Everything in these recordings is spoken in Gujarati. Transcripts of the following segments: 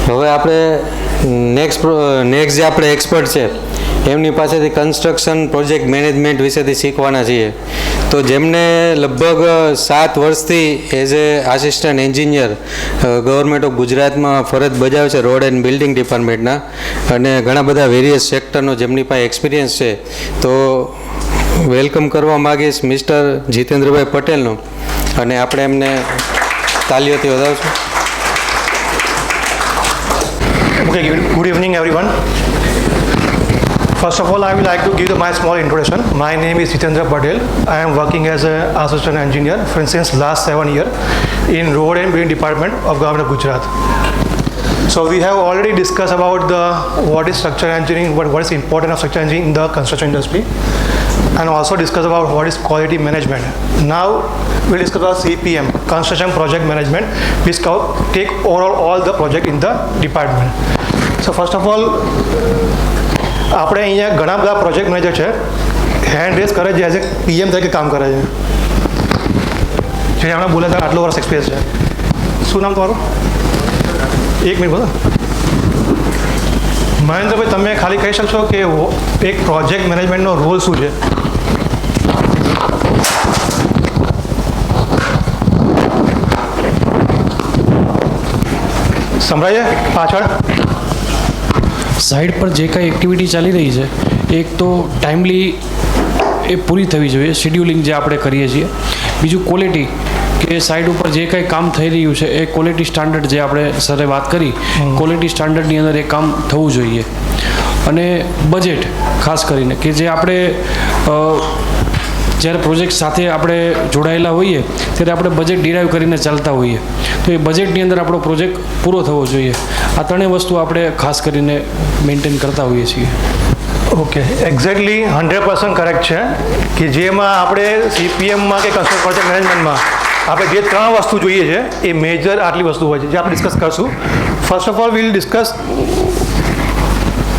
હવે આપણે નેક્સ્ટ જે આપણે એક્સપર્ટ છે એમની પાસેથી કન્સ્ટ્રક્શન પ્રોજેક્ટ મેનેજમેન્ટ વિશેથી શીખવાના છીએ. તો જેમને લગભગ 7 વર્ષથી as a assistant engineer government of ગુજરાતમાં ફરજ બજાવે છે રોડ એન્ડ બિલ્ડિંગ ડિપાર્ટમેન્ટના, અને ઘણા બધા વેરિયસ સેક્ટરનો જેમની પાસે એક્સપિરિયન્સ છે. તો વેલકમ કરવા માગીશ મિસ્ટર જીતેન્દ્રભાઈ પટેલનો, અને આપણે એમને તાલીઓથી વધાવશું. Okay, good evening everyone. First of all, I would like to give my small introduction. My name is Jitendra Patel. I am working as an assistant engineer since last 7 years in Road and Building Department of Government of Gujarat. So we have already discussed about what is structural engineering, what is important of structural engineering in the construction industry, and also discuss about what is quality management. Now we'll discuss about CPM, construction project management, which take overall all the project in the department. So first of all, આપણે અહીંયા ઘણા બધા પ્રોજેક્ટ મેનેજર છે, હેન્ડ રેસ કરે છે, એઝ એ PM તરીકે કામ કરે છે, જે આપણે બોલે ત્યારે આટલો વર્ષ એક્સપિરિયન્સ છે. શું નામ તમારું? 1 મિનિટ બોલો. મહેન્દ્રભાઈ, તમે ખાલી કહી શકશો કે એક પ્રોજેક્ટ મેનેજમેન્ટનો રોલ શું છે? સંભળાય છે પાછળ? સાઇડ પર જે કાંઈ એક્ટિવિટી ચાલી રહી છે, એક તો ટાઈમલી એ પૂરી થવી જોઈએ, શેડ્યુલિંગ જે આપણે કરીએ છીએ. બીજું ક્વોલિટી, કે સાઇડ ઉપર જે કાંઈ કામ થઈ રહ્યું છે એ ક્વોલિટી સ્ટાન્ડર્ડ જે આપણે સરે વાત કરી, ક્વોલિટી સ્ટાન્ડર્ડની અંદર એ કામ થવું જોઈએ. અને બજેટ ખાસ કરીને, કે જે આપણે જ્યારે પ્રોજેક્ટ સાથે આપણે જોડાયેલા હોઈએ ત્યારે આપણે બજેટ ડિરાઈવ કરીને ચાલતા હોઈએ, તો એ બજેટની અંદર આપણો પ્રોજેક્ટ પૂરો થવો જોઈએ. આ ત્રણેય વસ્તુ આપણે ખાસ કરીને મેન્ટેન કરતા હોઈએ છીએ. ઓકે, એક્ઝેક્ટલી 100% કરેક્ટ છે કે જેમાં આપણે CPMમાં કે કન્સ્ટ્રક્શન પ્રોજેક્ટ મેનેજમેન્ટમાં આપણે જે 3 વસ્તુ જોઈએ છે એ મેજર આટલી વસ્તુ હોય છે, જે આપણે ડિસ્કસ કરશું. First of all we'll discuss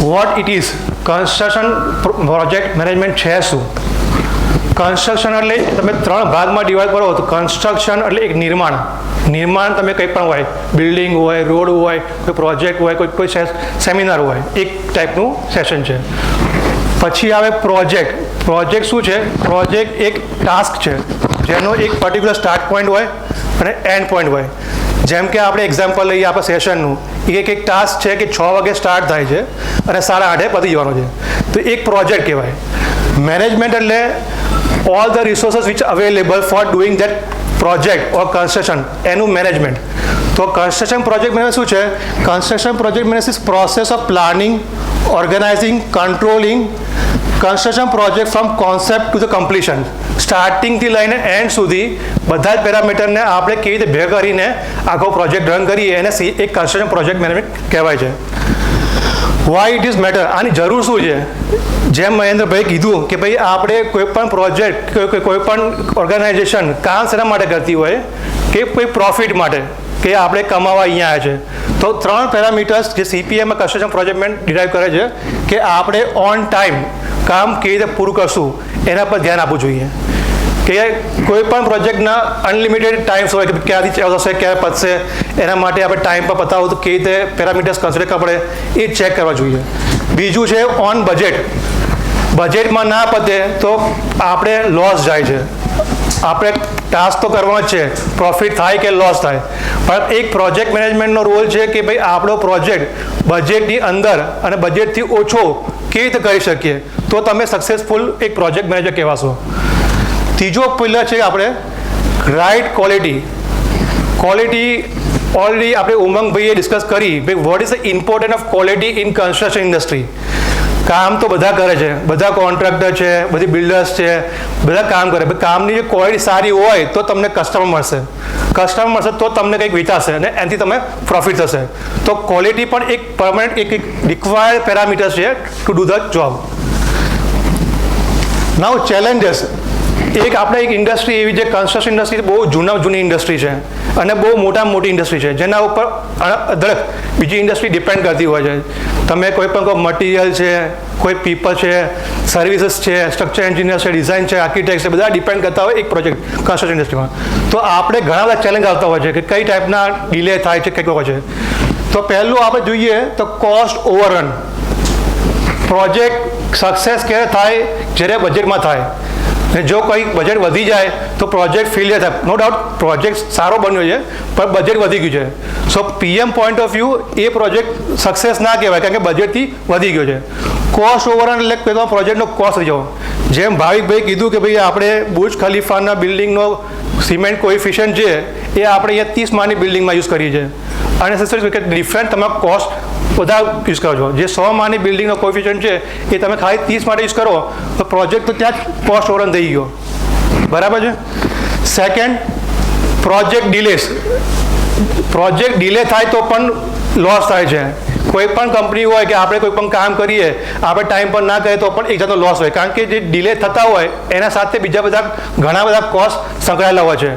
what it is construction project management છે શું. કન્સ્ટ્રક્શન એટલે તમે 3 ભાગમાં ડિવાઈડ કરો તો કન્સ્ટ્રક્શન એટલે એક નિર્માણ તમે કંઈ પણ હોય, બિલ્ડિંગ હોય, રોડ હોય, કોઈ પ્રોજેક્ટ હોય, કોઈ સેમિનાર હોય, એક ટાઈપનું સેશન છે. પછી આવે પ્રોજેક્ટ શું છે? પ્રોજેક્ટ એક ટાસ્ક છે જેનો એક પર્ટિક્યુલર સ્ટાર્ટ પોઈન્ટ હોય અને એન્ડ પોઈન્ટ હોય. જેમ કે આપણે એક્ઝામ્પલ લઈએ આપણે સેશનનું, એક ટાસ્ક છે કે 6 વાગે સ્ટાર્ટ થાય છે અને 8:30 પતી જવાનું છે, તો એક પ્રોજેક્ટ કહેવાય. મેનેજમેન્ટ એટલે all the resources which are available for doing that project or construction, એનું મેનેજમેન્ટ. તો કન્સ્ટ્રક્શન પ્રોજેક્ટ મેનેજમેન્ટ શું છે? Construction project management is process of planning, organising, controlling construction project from concept to the completion. સ્ટાર્ટિંગથી લઈને એન્ડ સુધી બધા જ પેરામીટરને આપણે કેવી રીતે ભેગા કરીને આખો પ્રોજેક્ટ રન કરીએ એને એક કન્સ્ટ્રક્શન પ્રોજેક્ટ મેનેજમેન્ટ કહેવાય છે. વાય ઇટ ઇઝ મેટર, આની જરૂર શું છે? જેમ મહેન્દ્રભાઈ કીધું કે ભાઈ આપણે કોઈ પણ પ્રોજેક્ટ, કોઈ પણ ઓર્ગેનાઇઝેશન કામ શેના માટે કરતી હોય કે કોઈ પ્રોફિટ માટે, કે આપણે કમાવા અહીંયા આવ્યા છે. તો 3 પેરામીટર્સ જે CPMમાં કન્સ્ટ્રક્શન પ્રોજેક્ટ મેનેજમેન્ટ ડિરાઈવ કરે છે કે આપણે ઓન ટાઈમ કામ કેવી રીતે પૂરું કરશું એના પર ધ્યાન આપવું જોઈએ. કે કોઈ પણ પ્રોજેક્ટના અનલિમિટેડ ટાઈમ્સ હોય કે ક્યાંથી ચાલુ થશે, ક્યારે પતશે, એના માટે આપણે ટાઈમ પર પતાવું તો કેવી રીતે પેરામીટર્સ કન્સિડર કરવા પડે એ ચેક કરવા જોઈએ. બીજું છે ઓન બજેટ. બજેટમાં ના પતે તો આપણે લોસ જાય છે. આપણે ટાસ્ક તો કરવાનો જ છે, પ્રોફિટ થાય કે લોસ થાય, પણ એક પ્રોજેક્ટ મેનેજમેન્ટનો રોલ છે કે ભાઈ આપણો પ્રોજેક્ટ બજેટની અંદર અને બજેટથી ઓછો કેવી રીતે કરી શકીએ તો તમે સક્સેસફુલ એક પ્રોજેક્ટ મેનેજર કહેવાશો. ત્રીજો પિલર છે આપણે રાઇટ ક્વોલિટી. ઓલરેડી આપણે ઉમંગભાઈએ ડિસ્કસ કરી ભાઈ what is the important of quality in construction industry. કામ તો બધા કરે છે, બધા કોન્ટ્રાક્ટર છે, બધી બિલ્ડર્સ છે, બધા કામ કરે. કામની જે ક્વોલિટી સારી હોય તો તમને કસ્ટમર મળશે તો તમને કંઈક વેચાશે અને એનાથી તમે પ્રોફિટ થશે. તો ક્વોલિટી પણ એક પરમાનન્ટ એક રિક્વાયર્ડ પેરામીટર છે to do the job. Now challenges. આપણે એક ઇન્ડસ્ટ્રી એવી છે, કન્સ્ટ્રક્શન ઇન્ડસ્ટ્રી બહુ જૂની ઇન્ડસ્ટ્રી છે અને બહુ મોટી ઇન્ડસ્ટ્રી છે જેના ઉપર અધળક બીજી ઇન્ડસ્ટ્રી ડિપેન્ડ કરતી હોય છે. તમે કોઈ મટીરિયલ છે, કોઈ પીપલ છે, સર્વિસીસ છે, સ્ટ્રક્ચર એન્જિનિયર છે, ડિઝાઇન છે, આર્કિટેક્ટ છે, બધા ડિપેન્ડ કરતા હોય એક પ્રોજેક્ટ કન્સ્ટ્રક્શન ઇન્ડસ્ટ્રીમાં. તો આપણે ઘણા બધા ચેલેન્જ આવતા હોય છે કે કઈ ટાઈપના ડિલે થાય છે, કંઈક હોય છે. તો પહેલું આપણે જોઈએ તો કોસ્ટ ઓવરરન. પ્રોજેક્ટ સક્સેસ ક્યારે થાય? જ્યારે બજેટમાં થાય. અને જો કંઈ બજેટ વધી જાય તો પ્રોજેક્ટ ફેલિયર થાય. નો ડાઉટ પ્રોજેક્ટ સારો બન્યો છે પણ બજેટ વધી ગયું છે. So PM point of view એ પ્રોજેક્ટ સક્સેસ ના કહેવાય કારણ કે બજેટથી વધી ગયો છે. કોસ્ટ ઓવરરન એટલે પેલો પ્રોજેક્ટનો કોસ્ટ થઈ જવો. જેમ ભાવિકભાઈ કીધું કે ભાઈ આપણે બુર્જ ખલીફાના બિલ્ડિંગનો સિમેન્ટ કોએફિશિયન્ટ છે એ આપણે અહીંયા 30 માળની બિલ્ડિંગમાં યુઝ કરીએ છીએ અને ડિફરન્ટ તમે કોસ્ટ બધા યુઝ કરો છો. જે 100 માળની બિલ્ડિંગનો કોએફિશિયન્ટ છે એ તમે ખાલી 30 માટે યુઝ કરો તો પ્રોજેક્ટ તો ત્યાં જ કોસ્ટ ઓવરરન થઈ ગયો. બરાબર છે. Second, project delays. Project delay થાય તો પણ લોસ થાય છે. કોઈ પણ કંપની હોય કે આપણે કોઈ પણ કામ કરીએ આપણે ટાઈમ પર ના કરીએ તો પણ એક જાતનો લોસ હોય કારણ કે જે ડિલે થતા હોય એના સાથે બીજા બધા ઘણા બધા કોસ્ટ સંકળાયેલા હોય છે.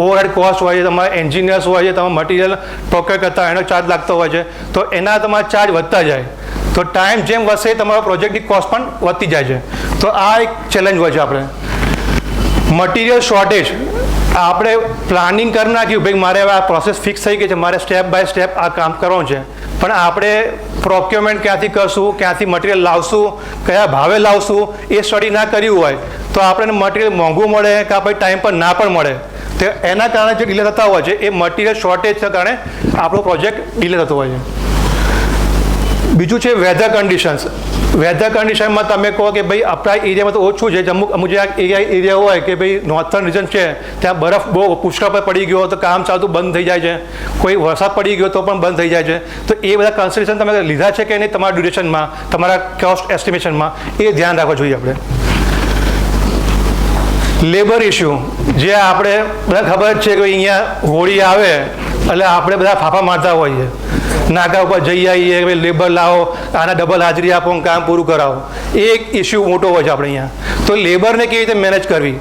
ઓવરહેડ કોસ્ટ હોય છે, તમારા એન્જિનિયર્સ હોય છે, તમારા મટીરિયલ પ્રોક્યોર કરતા એનો ચાર્જ લાગતો હોય છે તો એના તમારા ચાર્જ વધતા જાય. તો ટાઈમ જેમ વધશે તમારા પ્રોજેક્ટની કોસ્ટ પણ વધતી જાય છે. તો આ એક ચેલેન્જ હોય છે. આપણે મટીરિયલ શોર્ટેજ. આપણે પ્લાનિંગ કરી નાખ્યું ભાઈ મારે હવે આ પ્રોસેસ ફિક્સ થઈ ગઈ છે, મારે સ્ટેપ બાય સ્ટેપ આ કામ કરવાનું છે પણ આપણે પ્રોક્યોરમેન્ટ ક્યાંથી કરશું, ક્યાંથી મટીરિયલ લાવશું, કયા ભાવે લાવશું એ સ્ટડી ના કર્યું હોય તો આપણને મટીરિયલ મોંઘું મળે કે આપણે ટાઈમ પર ના પણ મળે. તો એના કારણે જે ડિલે થતા હોય છે એ મટીરિયલ શોર્ટેજના કારણે આપણો પ્રોજેક્ટ ડિલે થતો હોય છે. બીજું છે વેધર કન્ડિશન્સ. વેધર કન્ડિશનમાં તમે કહો કે ભાઈ આપણા એરિયામાં તો ઓછું છે, અમુક જે એરિયા હોય કે ભાઈ નોર્થર્ન રીજન છે ત્યાં બરફ બહુ પુષ્કળ પર પડી ગયો તો કામ ચાલતું બંધ થઈ જાય છે, કોઈ વરસાદ પડી ગયો તો પણ બંધ થઈ જાય છે. તો એ બધા કન્સિડરેશન તમે લીધા છે કે નહીં તમારા ડ્યુરેશનમાં, તમારા કોસ્ટ એસ્ટિમેશનમાં, એ ધ્યાન રાખવું જોઈએ આપણે. Labour issue. જે આપણે બધા ખબર જ છે કે અહીંયા હોળી આવે એટલે આપણે બધા ફાફા મારતા હોઈએ, નાકા ઉપર જઈ આવીએ કે લેબર લાવો, આના ડબલ હાજરી આપો, કામ પૂરું કરાવો. એ એક ઇસ્યુ મોટો હોય છે આપણે અહીંયા. તો લેબરને કેવી રીતે મેનેજ કરવી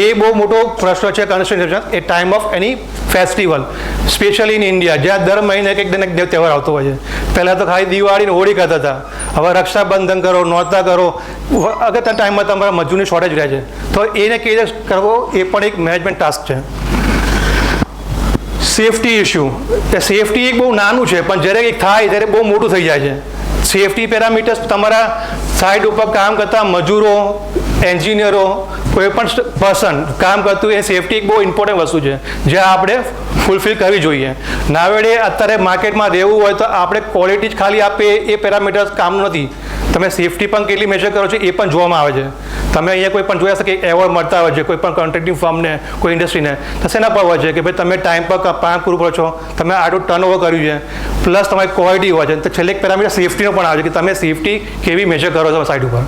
એ બહુ મોટો પ્રશ્ન છે construction A time of any festival, specially in India જ્યાં દર મહિને કંઈક ને કંઈક તહેવાર આવતો હોય છે. પહેલાં તો ખાલી દિવાળી ને હોળી કરતા હતા, હવે રક્ષાબંધન કરો, નોરતા કરો, અગત્યના ટાઈમમાં તમારા મજૂરની શોર્ટેજ રહે છે. તો એને કેવી રીતે કરવો એ પણ એક મેનેજમેન્ટ ટાસ્ક છે. Safety issue. એ સેફટી એક બહુ નાનું છે પણ જ્યારે એક થાય ત્યારે બહુ મોટું થઈ જાય છે. સેફટી પેરામીટર્સ તમારા સાઇડ ઉપર કામ કરતા મજૂરો, એન્જિનિયરો, કોઈ પણ પર્સન કામ કરતું એ સેફટી એક બહુ ઇમ્પોર્ટન્ટ વસ્તુ છે જે આપણે ફૂલફિલ કરવી જોઈએ. નાવેડે અત્યારે માર્કેટમાં રહેવું હોય તો આપણે ક્વોલિટી જ ખાલી આપીએ એ પેરામીટર્સ કામનું નથી. તમે સેફટી પણ કેટલી મેજર કરો છો એ પણ જોવામાં આવે છે. તમે અહીંયા કોઈ પણ જોયા હશે કે એવોર્ડ મળતા હોય છે કોઈ પણ કોન્ટ્રાક્ટિંગ ફર્મને, કોઈ ઇન્ડસ્ટ્રીને, તો શેના પર હોય છે કે ભાઈ તમે ટાઈમ પર કામ પૂરું કરો છો, તમે આટલું ટર્નઓવર કર્યું છે, પ્લસ તમારી ક્વોલિટી હોય છે. તો છેલ્લે એક પેરામીટર સેફટીનો પણ આવે છે કે તમે સેફટી કેવી મેજર કરો છો સાઇડ ઉપર.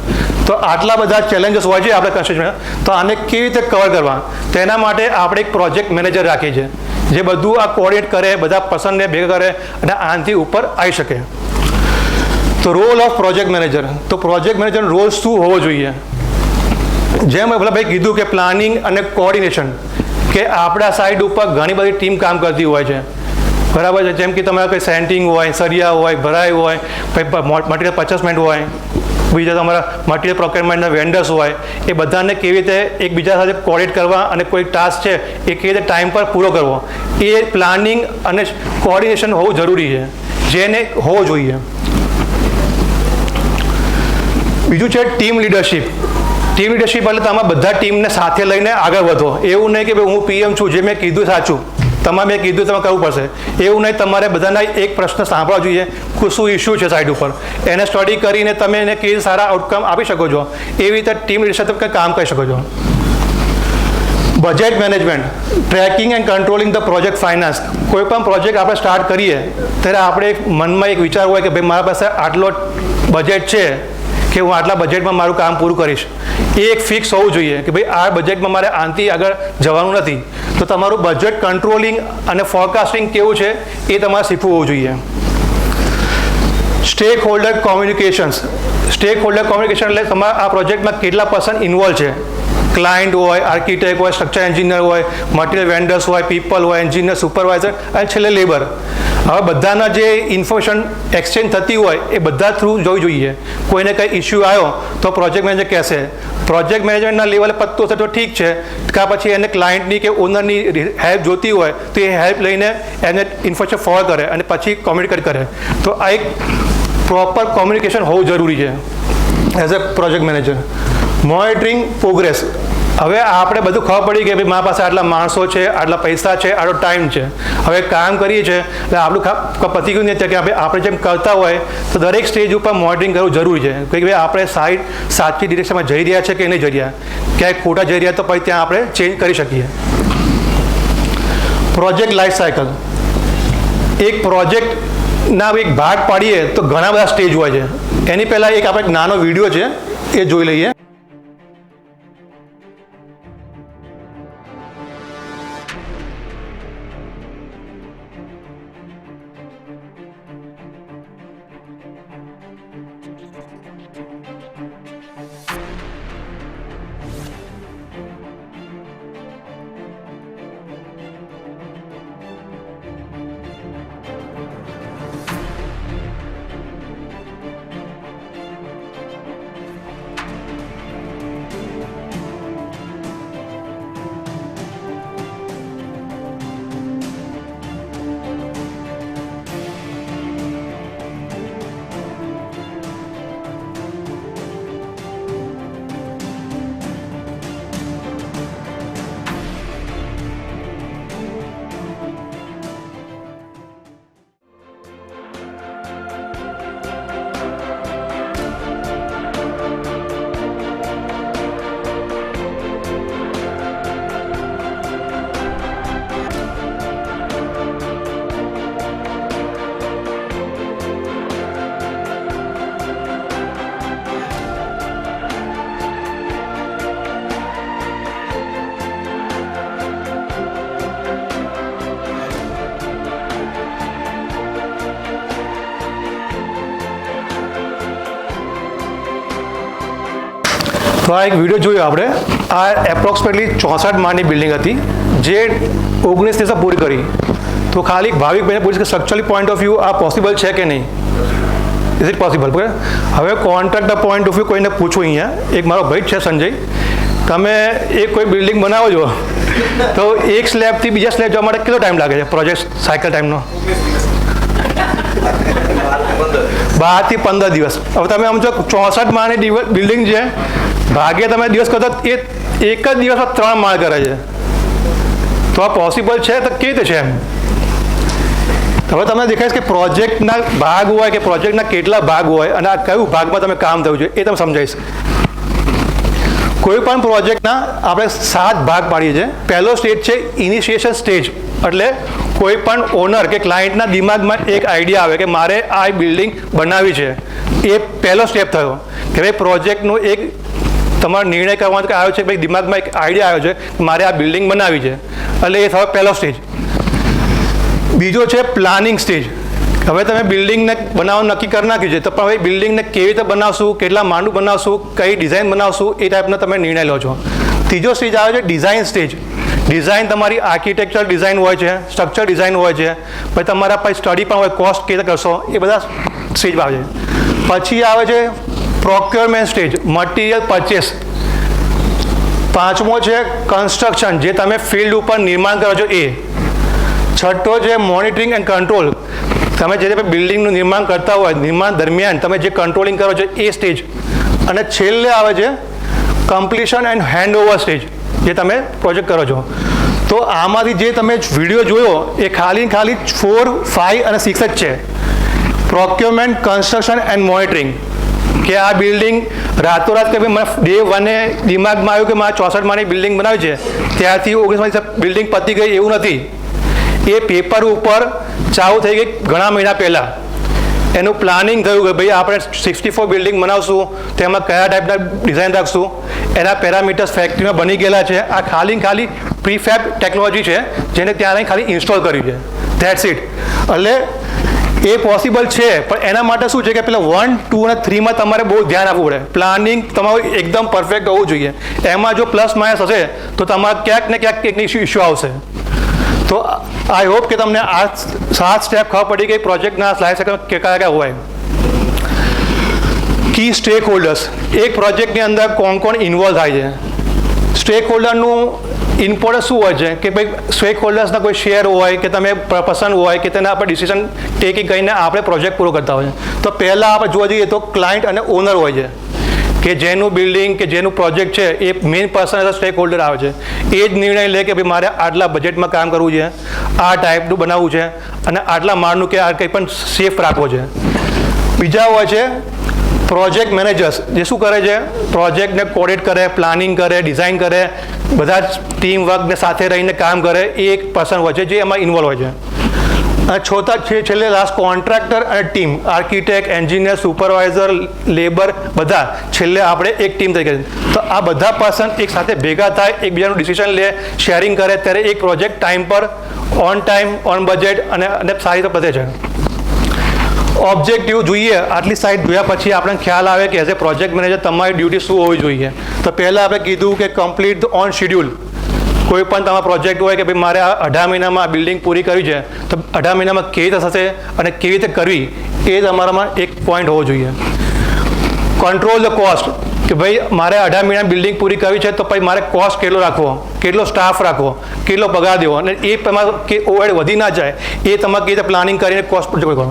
તો આટલા બધા ચેલેન્જીસ હોય છે આપણે કન્સ્ટ્રક્શન. તો આને કેવી રીતે કવર કરવા તેના માટે આપણે એક પ્રોજેક્ટ મેનેજર રાખીએ છીએ જે બધું આ કોઓર્ડિનેટ કરે, બધા પર્સનને ભેગા કરે અને આનાથી ઉપર આવી શકે. તો રોલ ઓફ પ્રોજેક્ટ મેનેજર. તો પ્રોજેક્ટ મેનેજરનો રોલ શું હોવો જોઈએ? જેમ ભાઈ કીધું કે પ્લાનિંગ અને કોઓર્ડિનેશન, કે આપણા સાઇડ ઉપર ઘણી બધી ટીમ કામ કરતી હોય છે. બરાબર છે. જેમ કે તમારા કોઈ સેન્ટિંગ હોય, સરિયા હોય, ભરાઈ હોય, મટીરિયલ પરચેસમેન્ટ હોય, બીજા તમારા મટીરિયલ પ્રોક્યોરમેન્ટના વેન્ડર્સ હોય, એ બધાને કેવી રીતે એકબીજા સાથે કોઓર્ડિનેટ કરવા અને કોઈ ટાસ્ક છે એ કેવી રીતે ટાઈમ પર પૂરો કરવો એ પ્લાનિંગ અને કોઓર્ડિનેશન હોવું જરૂરી છે, જેને હોવું જોઈએ. બીજું છે ટીમ લીડરશિપ. ટીમ લીડરશિપ એટલે તમે બધા ટીમને સાથે લઈને આગળ વધો. એવું નહીં કે ભાઈ હું પીએમ છું, જે મેં કીધું સાચું, તમારે મેં કીધું તમે કરવું પડશે એવું નહીં. તમારે બધાના એક પ્રશ્ન સાંભળવા જોઈએ કે શું ઇસ્યુ છે સાઇડ ઉપર, એને સ્ટડી કરીને તમે એને કેવી સારા આઉટકમ આપી શકો છો. એવી રીતે ટીમ લીડરશિપ તમે કામ કરી શકો છો. Budget management. Tracking and controlling the project finance. કોઈ પણ પ્રોજેક્ટ આપણે સ્ટાર્ટ કરીએ ત્યારે આપણે મનમાં એક વિચાર હોય કે ભાઈ મારા પાસે આટલો બજેટ છે કે હું આટલા બજેટમાં મારું કામ પૂરું કરીશ. એ એક ફિક્સ હોવું જોઈએ કે ભાઈ આ બજેટમાં મારે આનાથી આગળ જવાનું નથી. તો તમારું બજેટ કંટ્રોલિંગ અને ફોરકાસ્ટિંગ કેવું છે એ તમારે શીખવું હોવું જોઈએ. Stack holder communications. Stack holder communication એટલે તમારા આ પ્રોજેક્ટમાં કેટલા પર્સન ઇન્વોલ્વ છે ક્લાયન્ટ હોય, આર્કિટેક્ટ હોય, સ્ટ્રક્ચર એન્જિનિયર હોય, મટીરિયલ વેન્ડર્સ હોય, પીપલ હોય, એન્જિનિયર, સુપરવાઇઝર અને છેલ્લે લેબર. હવે બધાના જે ઇન્ફોર્મેશન એક્સચેન્જ થતી હોય એ બધા થ્રુ જોવી જોઈએ. કોઈને કંઈ ઇસ્યુ આવ્યો તો પ્રોજેક્ટ મેનેજર કહેશે. પ્રોજેક્ટ મેનેજમેન્ટના લેવલે પત્તું હશે તો ઠીક છે, કાં પછી એને ક્લાયન્ટની કે ઓનરની હેલ્પ જોતી હોય તો એ હેલ્પ લઈને એને ઇન્ફોર્મેશન ફોરવર્ડ કરે અને પછી કોમ્યુનિકેટ કરે. તો આ એક પ્રોપર કોમ્યુનિકેશન હોવું જરૂરી છે as a project manager. Monitoring progress. હવે આપણે બધું ખબર પડી કે ભાઈ મારા પાસે આટલા માણસો છે, આટલા પૈસા છે, આટલો ટાઈમ છે, હવે કામ કરીએ છીએ એટલે આપણું પતી ગયું નથી કે આપણે જેમ કરતા હોય તો દરેક સ્ટેજ ઉપર મોનિટરિંગ કરવું જરૂરી છે કે ભાઈ આપણે સાચી ડિરેક્શનમાં જઈ રહ્યા છે કે નહીં જઈ રહ્યા, ક્યાંય ખોટા જઈ રહ્યા તો પછી ત્યાં આપણે ચેન્જ કરી શકીએ. Project life cycle. એક પ્રોજેક્ટના એક ભાગ પાડીએ તો ઘણા બધા સ્ટેજ હોય છે. એની પહેલાં એક આપણે એક નાનો વિડીયો છે એ જોઈ લઈએ. તો આ એક વિડીયો જોયો આપણે. આ એપ્રોક્સિમેટલી 64 માળની બિલ્ડિંગ હતી જે 19 દિવસમાં પૂરી કરી. તો ખાલી ભાવિકભાઈને પૂછ્યું કે સ્ટ્રક્ચરલી પોઈન્ટ ઓફ વ્યૂ આ પોસિબલ છે કે નહીં, ઇઝ ઇટ પોસિબલ. હવે કોન્ટ્રાક્ટર પોઈન્ટ ઓફ વ્યૂ કોઈને પૂછવું અહીંયા. એક મારો ભાઈ છે સંજય, તમે એક કોઈ બિલ્ડિંગ બનાવો છો તો એક સ્લેબથી બીજા સ્લેબ જવા માટે કેટલો ટાઈમ લાગે છે પ્રોજેક્ટ સાયકલ ટાઈમનો? 12 થી 15 દિવસ. હવે તમે સમજો 64 માળની બિલ્ડિંગ છે, ભાગ્યે તમે દિવસ કરતા એ એક જ દિવસમાં 3 માળ કરે છે. તો આ પોસિબલ છે તો કેવી રીતે છે એમ? હવે તમને દેખાય કે પ્રોજેક્ટના ભાગ હોય કે પ્રોજેક્ટના કેટલા ભાગ હોય અને આ કયું ભાગમાં તમે કામ થયું છે એ તમે સમજાવીશ. કોઈ પણ પ્રોજેક્ટના આપણે 7 ભાગ પાડીએ છીએ. પહેલો સ્ટેજ છે ઇનિશિએશન સ્ટેજ, એટલે કોઈ પણ ઓનર કે ક્લાયન્ટના દિમાગમાં એક આઈડિયા આવે કે મારે આ બિલ્ડિંગ બનાવવી છે. એ પહેલો સ્ટેપ થયો કે ભાઈ પ્રોજેક્ટનું એક તમારો નિર્ણય કરવાનો આવ્યો છે, ભાઈ દિમાગમાં એક આઈડિયા આવ્યો છે મારે આ બિલ્ડિંગ બનાવવી છે, એટલે એ થયો પહેલો સ્ટેજ. બીજો છે પ્લાનિંગ સ્ટેજ. હવે તમે બિલ્ડિંગને બનાવવાનું નક્કી કરી નાખ્યું છે તો પણ હવે બિલ્ડિંગને કેવી રીતે બનાવશું, કેટલા માળનું બનાવશું, કઈ ડિઝાઇન બનાવશું, એ ટાઈપનો તમે નિર્ણય લો છો. ત્રીજો સ્ટેજ આવે છે ડિઝાઇન સ્ટેજ. ડિઝાઇન તમારી આર્કિટેક્ચરલ ડિઝાઇન હોય છે, સ્ટ્રક્ચર ડિઝાઇન હોય છે, પછી તમારા પછી સ્ટડી પણ હોય, કોસ્ટ કેવી રીતે કરશો, એ બધા સ્ટેજ આવે છે. પછી આવે છે પ્રોક્યોરમેન્ટ સ્ટેજ, મટીરિયલ પરચેસ. પાંચમો છે કન્સ્ટ્રક્શન, જે તમે ફિલ્ડ ઉપર નિર્માણ કરો છો એ. છઠ્ઠો છે મોનિટરિંગ એન્ડ કંટ્રોલ. તમે જે બિલ્ડિંગનું નિર્માણ કરતા હોય નિર્માણ દરમિયાન તમે જે કંટ્રોલિંગ કરો છો એ સ્ટેજ. અને છેલ્લે આવે છે કમ્પ્લીશન એન્ડ હેન્ડઓવર સ્ટેજ, જે તમે પ્રોજેક્ટ કરો છો. તો આમાંથી જે તમે વિડીયો જોયો એ ખાલી 4, 5 અને 6 જ છે. Procurement, construction and monitoring. કે આ બિલ્ડિંગ રાતોરાત કે મને ડે 1 દિમાગમાં આવ્યું કે મારે 64 માળની બિલ્ડિંગ બનાવી છે ત્યારથી 19 બિલ્ડિંગ પતી ગઈ એવું નથી. એ પેપર ઉપર ચાલુ થઈ ગઈ ઘણા મહિના પહેલાં. એનું પ્લાનિંગ થયું કે ભાઈ આપણે 64 બિલ્ડિંગ બનાવશું, તેમાં કયા ટાઈપના ડિઝાઇન રાખશું, એના પેરામીટર્સ ફેક્ટરીમાં બની ગયેલા છે. આ ખાલી પ્રીફેબ ટેકનોલોજી છે જેને ત્યાં ખાલી ઇન્સ્ટોલ કર્યું છે. That's it. એટલે એ પોસિબલ છે, પણ એના માટે શું છે કે પેલા 1, 2 અને 3માં તમારે બહુ ધ્યાન આપવું પડે. પ્લાનિંગ તમારું એકદમ પરફેક્ટ હોવું જોઈએ. એમાં જો પ્લસ માઇનસ હશે તો તમારે ક્યાંક ને ક્યાંક એક ઇશ્યુ આવશે. તો આઈ હોપ કે તમને આ 7 સ્ટેપ ખબર પડી ગઈ પ્રોજેક્ટના લાઈફ સાયકલ કયા હોય. કી સ્ટેક હોલ્ડર્સ, એક પ્રોજેક્ટની અંદર કોણ ઇન્વોલ્વ થાય છે. સ્ટેક હોલ્ડરનું ઇમ્પોર્ટન્સ શું હોય છે કે ભાઈ સ્ટેક હોલ્ડર્સના કોઈ શેર હોય કે તમે પસંદ હોય કે તેના આપણે ડિસિઝન ટેકિંગ કરીને આપણે પ્રોજેક્ટ પૂરો કરતા હોય છે. તો પહેલાં આપણે જોવા જઈએ તો ક્લાયન્ટ અને ઓનર હોય છે કે જેનું બિલ્ડિંગ કે જેનું પ્રોજેક્ટ છે એ main person as stakeholder આવે છે. એ જ નિર્ણય લે કે ભાઈ મારે આટલા બજેટમાં કામ કરવું છે, આ ટાઈપનું બનાવવું છે અને આટલા માળનું કે આ કંઈ પણ સેફ રાખવો છે. બીજા હોય છે પ્રોજેક્ટ મેનેજર્સ, જે શું કરે છે પ્રોજેક્ટને કોર્ડિનેટ કરે, પ્લાનિંગ કરે, ડિઝાઇન કરે, બધા જ ટીમ વર્કને સાથે રહીને કામ કરે. એ એક પર્સન હોય છે જે એમાં ઇન્વોલ્વ હોય છે. અને છેલ્લે લાસ્ટ કોન્ટ્રાક્ટર અને team, architect, engineer, supervisor, labour, બધા છેલ્લે આપણે એક ટીમ તરીકે. તો આ બધા પર્સન એક સાથે ભેગા થાય, એકબીજાનું ડિસિઝન લે, શેરિંગ કરે, ત્યારે એક પ્રોજેક્ટ ટાઈમ પર, ઓન ટાઈમ, ઓન બજેટ અને સારી રીતે પતે છે. ઓબ્જેક્ટિવ જોઈએ, આટલી સાઇડ જોયા પછી આપણને ખ્યાલ આવે કે એઝ એ પ્રોજેક્ટ મેનેજર તમારી ડ્યુટી શું હોવી જોઈએ. તો પહેલાં આપણે કીધું કે કમ્પ્લીટ ઓન શેડ્યુલ. કોઈ પણ તમારો પ્રોજેક્ટ હોય કે ભાઈ મારે આ 18 મહિનામાં બિલ્ડિંગ પૂરી કરવી છે, તો 18 મહિનામાં કેવી રીતે થશે અને કેવી રીતે કરવી, એ તમારામાં એક પોઈન્ટ હોવો જોઈએ. કંટ્રોલ ધ કોસ્ટ, કે ભાઈ મારે 18 મહિના બિલ્ડિંગ પૂરી કરવી છે, તો પછી મારે કોસ્ટ કેટલો રાખવો, કેટલો સ્ટાફ રાખવો, કેટલો પગાર દેવો, અને એ તમારે કે ઓવરહેડ વધી ના જાય એ તમારે કેવી રીતે પ્લાનિંગ કરીને કોસ્ટ પ્રોજેક્ટ કરો.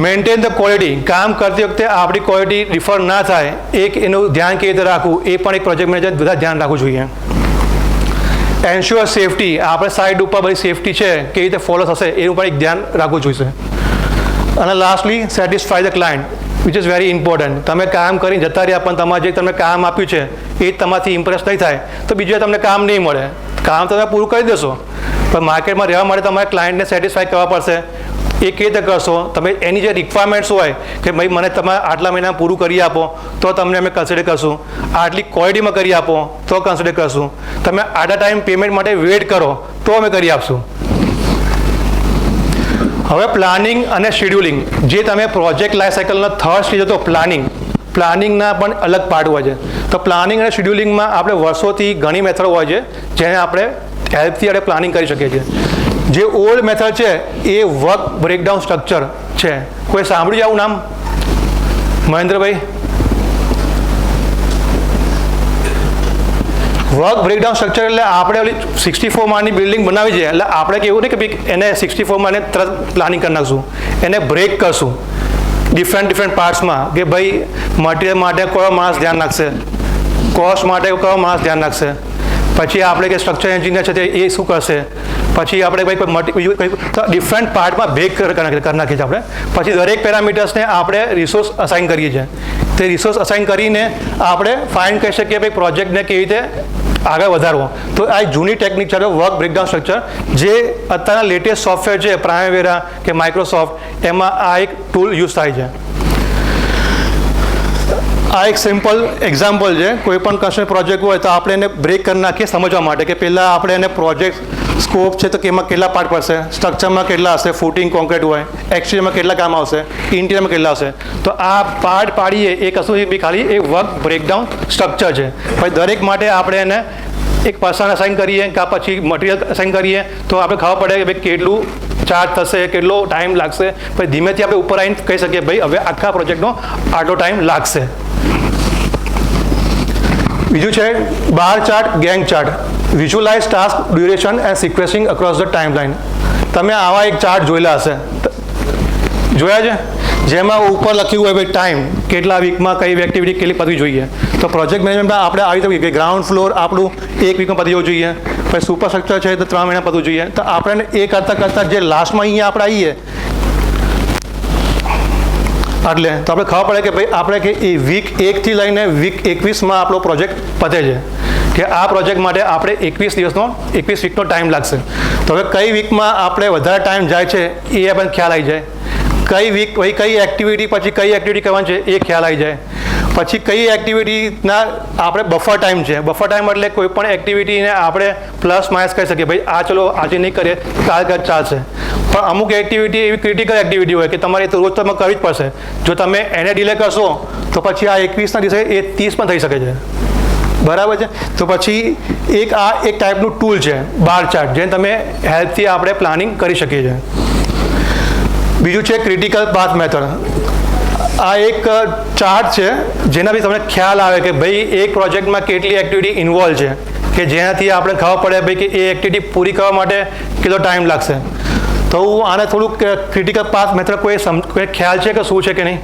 મેન્ટેન ધ ક્વોલિટી, કામ કરતી વખતે આપણી ક્વોલિટી ડિફર ના થાય, એક એનું ધ્યાન કેવી રીતે રાખવું, એ પણ એક પ્રોજેક્ટ મેનેજર બધા ધ્યાન રાખવું જોઈએ. એન્શ્યોર સેફટી, આપણે સાઇડ ઉપર બધી સેફટી છે કેવી રીતે ફોલો થશે એનું પણ એક ધ્યાન રાખવું જોઈશે. અને lastly satisfy the client, which is very important. તમે કામ કરીને જતા રહ્યા પણ તમારે જે તમને કામ આપ્યું છે એ તમારાથી ઇમ્પ્રેસ નહીં થાય તો બીજું તમને કામ નહીં મળે. કામ તમે પૂરું કરી દેશો પણ માર્કેટમાં રહેવા માટે તમારે ક્લાયન્ટને સેટિસ્ફાય કરવા પડશે. એ કેવી રીતે કરશો, તમે એની જે રિક્વાયરમેન્ટ્સ હોય કે ભાઈ મને તમે આટલા મહિના પૂરું કરી આપો તો તમને અમે કન્સિડર કરશું, આટલી ક્વોલિટીમાં કરી આપો તો કન્સિડર કરશું, તમે આટલા ટાઈમ પેમેન્ટ માટે વેઇટ કરો તો અમે કરી આપશું. હવે પ્લાનિંગ અને શેડ્યુલિંગ, જે તમે પ્રોજેક્ટ લાઈફ સાયકલનો થર્ડ સ્ટેજ હતો પ્લાનિંગના પણ અલગ પાર્ટ હોય છે. તો પ્લાનિંગ અને શેડ્યુલિંગમાં આપણે વર્ષોથી ઘણી મેથડ હોય છે જેને આપણે હેલ્પથી આપણે પ્લાનિંગ કરી શકીએ છીએ. જે ઓલ્ડ મેથડ છે એ વર્ક બ્રેકડાઉન સ્ટ્રક્ચર છે. કોઈ સાંભળ્યું આવું નામ મહેન્દ્રભાઈ? વર્ક બ્રેકડાઉન સ્ટ્રક્ચર એટલે આપણે ઓલી 64 માળની બિલ્ડિંગ બનાવી છે એટલે આપણે કેવું નહીં કે ભાઈ એને 64 માળને તરત પ્લાનિંગ કરી નાખશું, એને બ્રેક કરશું ડિફરન્ટ પાર્ટ્સમાં કે ભાઈ મટીરિયલ માટે કયો માણસ ધ્યાન રાખશે, કોસ્ટ માટે કયો માણસ ધ્યાન રાખશે, પછી આપણે કે સ્ટ્રક્ચર એન્જિનિયર છે તે એ શું કરશે, પછી આપણે બીજું ડિફરન્ટ પાર્ટમાં બ્રેક કરી નાખીએ છીએ આપણે. પછી દરેક પેરામીટર્સને આપણે રિસોર્સ અસાઇન કરીએ છીએ. તે રિસોર્સ અસાઇન કરીને આપણે ફાઇન્ડ કરી શકીએ ભાઈ પ્રોજેક્ટને કેવી રીતે આગળ વધારવો. તો આ એક જૂની ટેકનિક છે વર્ક બ્રેકડાઉન સ્ટ્રક્ચર, જે અત્યારના લેટેસ્ટ સોફ્ટવેર છે પ્રાઇમેરા કે માઇક્રોસોફ્ટ, એમાં આ એક ટૂલ યુઝ થાય છે. આ એક સિમ્પલ એક્ઝામ્પલ છે. કોઈ પણ કન્સ્ટ્રક્શન પ્રોજેક્ટ હોય તો આપણે એને બ્રેક કરી નાખીએ સમજવા માટે કે પહેલાં આપણે એને પ્રોજેક્ટ સ્કોપ છે તો એમાં કેટલા પાર્ટ પડશે, સ્ટ્રક્ચરમાં કેટલા હશે, ફૂટિંગ કોન્ક્રીટ હોય, એક્સટીરિયરમાં કેટલા કામ આવશે, ઇન્ટિરિયરમાં કેટલા હશે. તો આ પાર્ટ પાડીએ એ કશું બી ખાલી એ વર્ક બ્રેકડાઉન સ્ટ્રક્ચર છે. પછી દરેક માટે આપણે એને એક પર્સન અસાઇન કરીએ કે પછી મટીરિયલ અસાઇન કરીએ તો આપણે ખબર પડે કે ભાઈ કેટલું ચાર્જ થશે, કેટલો ટાઈમ લાગશે. પછી ધીમેથી આપણે ઉપર આવીને કહી શકીએ ભાઈ હવે આખા પ્રોજેક્ટનો આટલો ટાઈમ લાગશે. બીજું છે bar chart, Gantt chart, visualise task duration and sequencing across the timeline. તમે આવા એક ચાર્ટ જોયેલા હશે, જોયા છે, જેમાં ઉપર લખ્યું હોય ભાઈ ટાઈમ કેટલા વીકમાં કઈ એક્ટિવિટી કેટલી પતવી જોઈએ. તો પ્રોજેક્ટ મેનેજમેન્ટમાં આપણે આવી રીતે ગ્રાઉન્ડ ફ્લોર આપણું 1 વીકમાં પતી જવું જોઈએ, પછી સુપર સ્ટ્રક્ચર છે તો 3 મહિના પતવું જોઈએ. તો આપણે એ કરતાં જે લાસ્ટમાં અહીંયા આપણે આવીએ એટલે તો આપણે ખબર પડે કે ભાઈ આપણે કે એ વીક 1થી લઈને વીક 21માં આપણો પ્રોજેક્ટ પતે છે કે આ પ્રોજેક્ટ માટે આપણે 21 વીકનો ટાઈમ લાગશે. તો હવે કઈ વીકમાં આપણે વધારે ટાઈમ જાય છે એ આપણને ખ્યાલ આવી જાય, કઈ વીક કઈ એક્ટિવિટી પછી કઈ એક્ટિવિટી કરવાની છે એ ખ્યાલ આવી જાય. પછી કઈ એક્ટિવિટીના આપણે બફર ટાઈમ છે. બફર ટાઈમ એટલે કોઈ પણ એક્ટિવિટીને આપણે પ્લસ માઇનસ કરી શકીએ, ભાઈ આ ચલો આજે નહીં કરીએ કાલ ચાલશે. પણ અમુક એક્ટિવિટી એવી ક્રિટિકલ એક્ટિવિટી હોય કે તમારે તો રોજ તમે કરવી જ પડશે. જો તમે એને ડિલે કરશો તો પછી આ 21ના દિવસે એ 30 પણ થઈ શકે છે. બરાબર છે. તો પછી એક ટાઈપનું ટૂલ છે બાર ચાર્ટ, જેને તમે હેલ્પથી આપણે પ્લાનિંગ કરી શકીએ છીએ. બીજું છે ક્રિટિકલ પાથ મેથડ. આ એક ચાર્ટ છે જેનાથી તમને ખ્યાલ આવે કે ભાઈ એક પ્રોજેક્ટમાં કેટલી એક્ટિવિટી ઇન્વોલ્વ છે, કે જેનાથી આપણે ખબર પડે ભાઈ કે એ એક્ટિવિટી પૂરી કરવા માટે કેટલો ટાઈમ લાગશે. તો હું આને થોડુંક ક્રિટિકલ પાથ મેથડ કોઈ ખ્યાલ છે કે શું છે કે નહીં?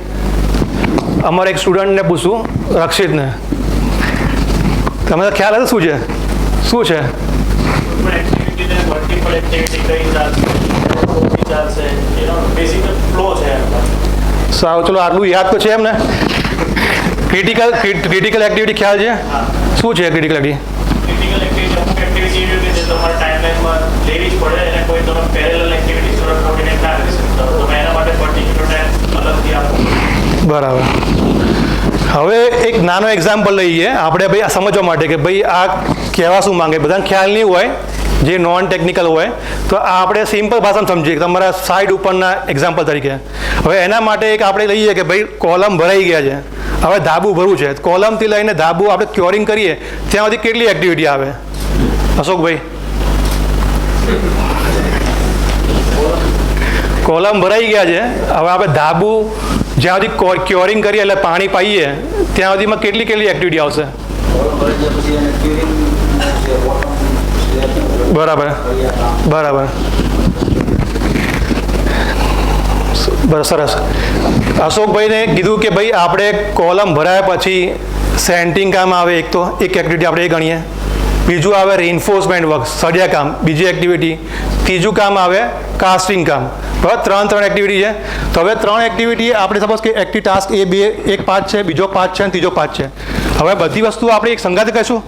અમારા એક સ્ટુડન્ટને પૂછું, રક્ષિતને, તમને ખ્યાલ હશે શું છે? સારું, ચલો આટલું યાદ તો છે એમને. ક્રિટિકલ એક્ટિવિટી ખ્યાલ છે? શું છે ક્રિટિકલ એક્ટિવિટી? બરાબર. હવે એક નાનો એક્ઝામ્પલ લઈએ આપણે ભાઈ આ સમજવા માટે કે ભાઈ આ કહેવા શું માંગે. બધાને ખ્યાલ નહીં હોય, જે નોન ટેકનિકલ હોય, તો આ આપણે સિમ્પલ ભાષામાં સમજીએ તમારા સાઈડ ઉપરના એક્ઝામ્પલ તરીકે. હવે એના માટે એક આપણે લઈએ કે ભાઈ કોલમ ભરાઈ ગયા છે, હવે ધાબુ ભરવું છે. કોલમથી લઈને ધાબુ આપણે ક્યોરિંગ કરીએ ત્યાં સુધી કેટલી એક્ટિવિટી આવે અશોકભાઈ? કોલમ ભરાઈ ગયા છે, હવે આપણે ધાબુ જ્યાં સુધી ક્યોરિંગ કરીએ એટલે પાણી પાઈએ ત્યાં સુધીમાં કેટલી એક્ટિવિટી આવશે? બરાબર. સરસ. અશોકભાઈને કીધું કે ભાઈ આપણે કોલમ ભરાયા પછી સેન્ટિંગ કામ આવે, એક એક્ટિવિટી આપણે એ ગણીએ. બીજું આવે રેઇન્ફોર્સમેન્ટ વર્ક, સળિયા કામ, બીજી એક્ટિવિટી. ત્રીજું કામ આવે કાસ્ટિંગ કામ. બરાબર, ત્રણ એક્ટિવિટી છે. તો હવે 3 એક્ટિવિટી આપણે સપોઝ કે એક્ટિવ ટાસ્ક એક પાર્ટ છે, બીજો પાર્ટ છે અને ત્રીજો પાર્ટ છે. હવે બધી વસ્તુ આપણે એક સંગાતે કરીશું.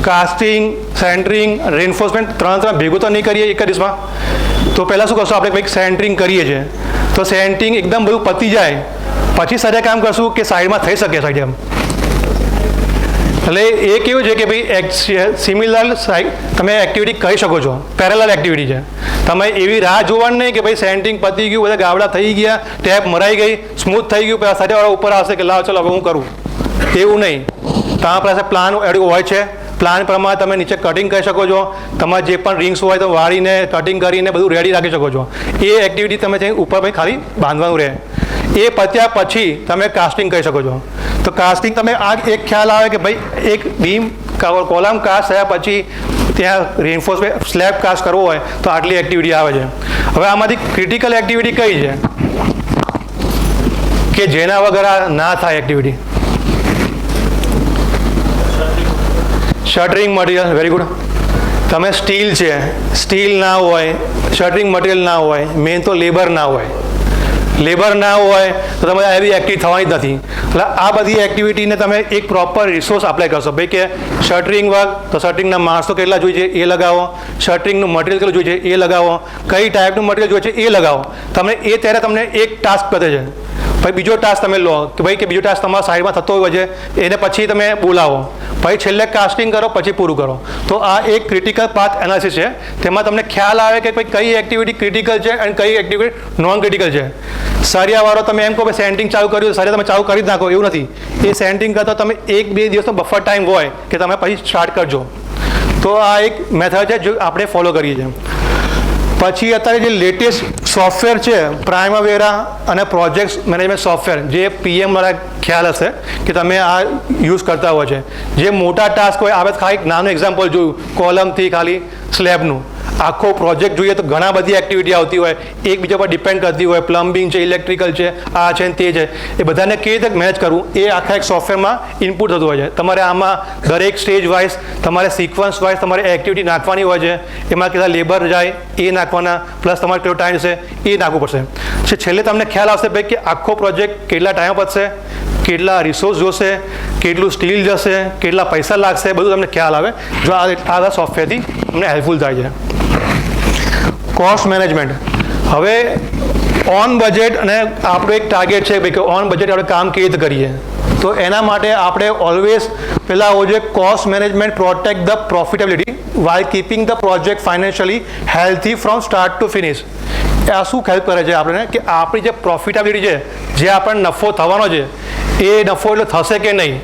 કાસ્ટિંગ, સેન્ટરિંગ, રેઇન્ફોર્સમેન્ટ ત્રણ ભેગું તો નહીં કરીએ એક જ દિવસમાં. તો પહેલાં શું કરશું આપણે? કંઈક સેન્ટરિંગ કરીએ છીએ તો સેન્ટરિંગ એકદમ બધું પતી જાય પછી સળિયા કામ કરશું કે સાઈડમાં થઈ શકે સળિયા. એટલે એ કેવું છે કે ભાઈ સિમિલર તમે એક્ટિવિટી કરી શકો છો, પેરેલલ એક્ટિવિટી છે. તમે એવી રાહ જોવાની નહીં કે ભાઈ સેન્ટિંગ પતી ગયું, બધા ગાવડા થઈ ગયા, ટેપ મરાઈ ગઈ, સ્મૂથ થઈ ગયું, પહેલાં સળિયાવાળા ઉપર આવશે કે લાવ ચલો હવે હું કરું. એવું નહીં. તમારા પાસે પ્લાન હોય છે, પ્લાન પ્રમાણે તમે નીચે કટિંગ કરી શકો છો. તમારે જે પણ રિંગ્સ હોય તો વાળીને કટિંગ કરીને બધું રેડી રાખી શકો છો. એ એક્ટિવિટી તમે ત્યાં ઉપર ભાઈ ખાલી બાંધવાનું રહે. એ પત્યા પછી તમે કાસ્ટિંગ કરી શકો છો. તો કાસ્ટિંગ તમે આ એક ખ્યાલ આવે કે ભાઈ એક બીમ કોલમ કાસ્ટ થયા પછી ત્યાં રેઇન્ફોર્સમેન્ટ સ્લેબ કાસ્ટ કરવો હોય તો આટલી એક્ટિવિટી આવે છે. હવે આમાંથી ક્રિટિકલ એક્ટિવિટી કઈ છે કે જેના વગર આ ના થાય એક્ટિવિટી? શટરિંગ મટીરિયલ. Very good. તમે સ્ટીલ ના હોય, શટરિંગ મટીરિયલ ના હોય, મેઇન તો લેબર ના હોય. લેબર ના હોય તો તમે એવી એક્ટિવ થવાની જ નથી. એટલે આ બધી એક્ટિવિટીને તમે એક પ્રોપર રિસોર્સ અપ્લાય કરશો. ભાઈ કે શટરિંગ વર્ક તો શટરિંગના માણસો કેટલા જોઈએ છે એ લગાવો, શટરિંગનું મટીરિયલ કેટલું જોઈએ છે એ લગાવો, કઈ ટાઈપનું મટીરિયલ જોઈએ છે એ લગાવો. તમને ત્યારે તમને એક ટાસ્ક પતે છે. પછી બીજો ટાસ્ક તમે લો કે ભાઈ કે બીજો ટાસ્ક તમારા સાઈડમાં થતો હોય છે એને પછી તમે બોલાવો, પછી છેલ્લે કાસ્ટિંગ કરો, પછી પૂરું કરો. તો આ એક ક્રિટિકલ પાથ એનાલિસિસ છે. તેમાં તમને ખ્યાલ આવે કે ભાઈ કઈ એક્ટિવિટી ક્રિટિકલ છે અને કઈ એક્ટિવિટી નોન ક્રિટિકલ છે. સળિયાવાળો તમે એમ કહો કે સેન્ટિંગ ચાલુ કર્યું, સળિયા તમે ચાલુ કરી જ નાખો, એવું નથી. એ સેન્ટિંગ કરતા તમે 1-2 દિવસનો બફર ટાઈમ હોય કે તમે પછી સ્ટાર્ટ કરજો. તો આ એક મેથડ છે જો આપણે ફોલો કરીએ છીએ. પછી અત્યારે જે લેટેસ્ટ સોફ્ટવેર છે પ્રાઇમાવેરા અને પ્રોજેક્ટ મેનેજમેન્ટ સોફ્ટવેર, જે PM વાળા ખ્યાલ હશે કે તમે આ યુઝ કરતા હોય છે. જે મોટા ટાસ્ક હોય, આપણે ખાલી એક નાનું એક્ઝામ્પલ જોયું કોલમથી ખાલી સ્લેબનું. આખો પ્રોજેક્ટ જોઈએ તો ઘણા બધી એક્ટિવિટી આવતી હોય, એકબીજા પર ડિપેન્ડ કરતી હોય. પ્લમ્બિંગ છે, ઇલેક્ટ્રિકલ છે, આ છે ને તે છે. એ બધાને કેવી રીતે મેનેજ કરવું એ આખા એક સોફ્ટવેરમાં ઇનપુટ થતું હોય છે. તમારે આમાં દરેક સ્ટેજ વાઇઝ તમારે સિક્વન્સ વાઇઝ તમારે એક્ટિવિટી નાખવાની હોય છે. એમાં કેટલા લેબર જાય એ નાખવાના, પ્લસ તમારે કેટલો ટાઈમ છે એ નાખવું પડશે. છેલ્લે તમને ખ્યાલ આવશે ભાઈ કે આખો પ્રોજેક્ટ કેટલા ટાઈમ પતશે, કેટલા રિસોર્સ જોશે, કેટલું સ્ટીલ જશે, કેટલા પૈસા લાગશે, બધું તમને ખ્યાલ આવે જો આ સોફ્ટવેરથી તમને હેલ્પફુલ થાય છે. Cost management. હવે ઓન બજેટ અને આપણું એક ટાર્ગેટ છે ભાઈ કે ઓન બજેટ આપણે કામ કેવી રીતે કરીએ. તો એના માટે આપણે ઓલવેઝ પહેલાં આવો જોઈએ cost management protect the profitability while keeping the project financially healthy from start two finish. આ શું હેલ્પ કરે છે આપણે કે આપણી જે પ્રોફિટેબિલિટી છે, જે આપણને નફો થવાનો છે, એ નફો એટલે થશે કે નહીં.